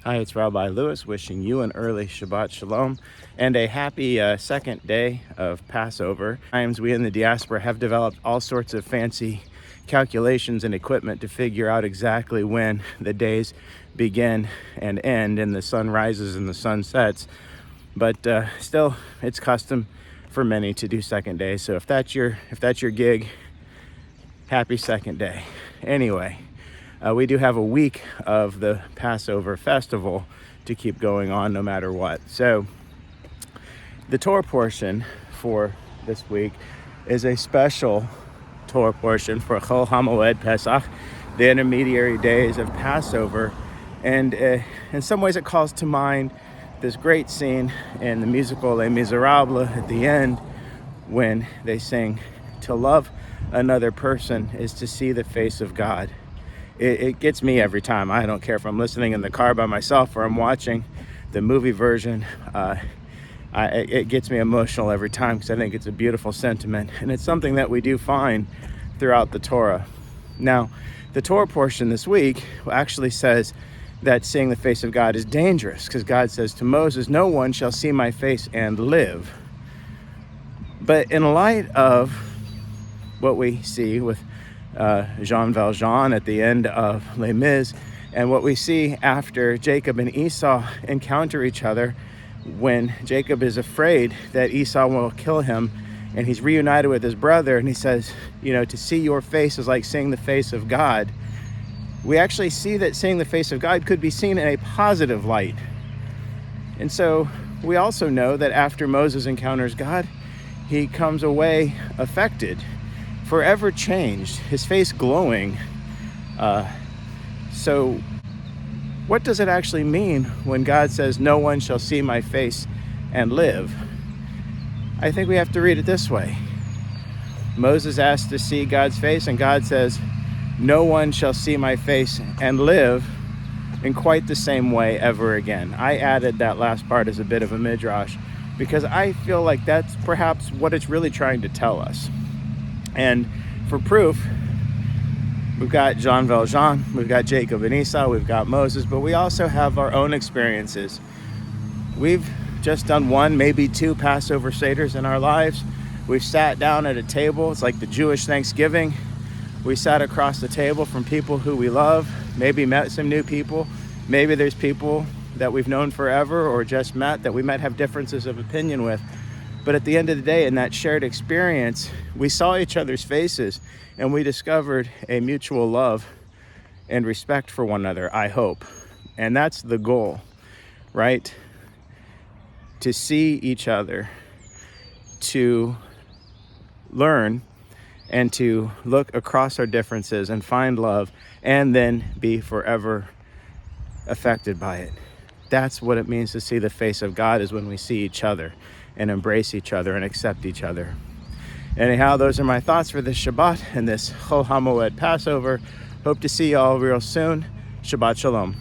Hi, it's Rabbi Lewis wishing you an early Shabbat shalom and a happy second day of Passover. Times we in the diaspora have developed all sorts of fancy calculations and equipment to figure out exactly when the days begin and end and the sun rises and the sun sets. But still, it's custom for many to do second day. So if that's your gig, happy second day. Anyway. We do have a week of the Passover festival to keep going on no matter what. So the Torah portion for this week is a special Torah portion for CHOL HAMOEID Pesach, the intermediary days of Passover. And in some ways it calls to mind this great scene in the musical Les Miserables at the end when they sing, "To love another person is to see the face of God." It gets me every time. I don't care if I'm listening in the car by myself or I'm watching the movie version. It gets me emotional every time because I think it's a beautiful sentiment. And it's something that we do find throughout the Torah. Now, the Torah portion this week actually says that seeing the face of God is dangerous because God says to Moses, "No one shall see my face and live." But in light of what we see with Jean Valjean at the end of Les Mis, and what we see after Jacob and Esau encounter each other when Jacob is afraid that Esau will kill him and he's reunited with his brother and he says, to see your face is like seeing the face of God. We actually see that seeing the face of God could be seen in a positive light. And so we also know that after Moses encounters God, he comes away affected, forever changed, his face glowing. So what does it actually mean when God says, "No one shall see my face and live"? I think we have to read it this way. Moses asked to see God's face, and God says, "No one shall see my face and live," in quite the same way ever again. I added that last part as a bit of a midrash because I feel like that's perhaps what it's really trying to tell us. And for proof, we've got Jean Valjean, we've got Jacob and Esau, we've got Moses, but we also have our own experiences. We've just done one, maybe two Passover Seders in our lives. We've sat down at a table. It's like the Jewish Thanksgiving. We sat across the table from people who we love, maybe met some new people. Maybe there's people that we've known forever or just met that we might have differences of opinion with. But at the end of the day, in that shared experience, we saw each other's faces and we discovered a mutual love and respect for one another, I hope. And that's the goal, right? To see each other, to learn and to look across our differences and find love and then be forever affected by it. That's what it means to see the face of God, is when we see each other and embrace each other and accept each other. Anyhow, those are my thoughts for this Shabbat and this CHOL HAMOEID Passover. Hope to see you all real soon. Shabbat shalom.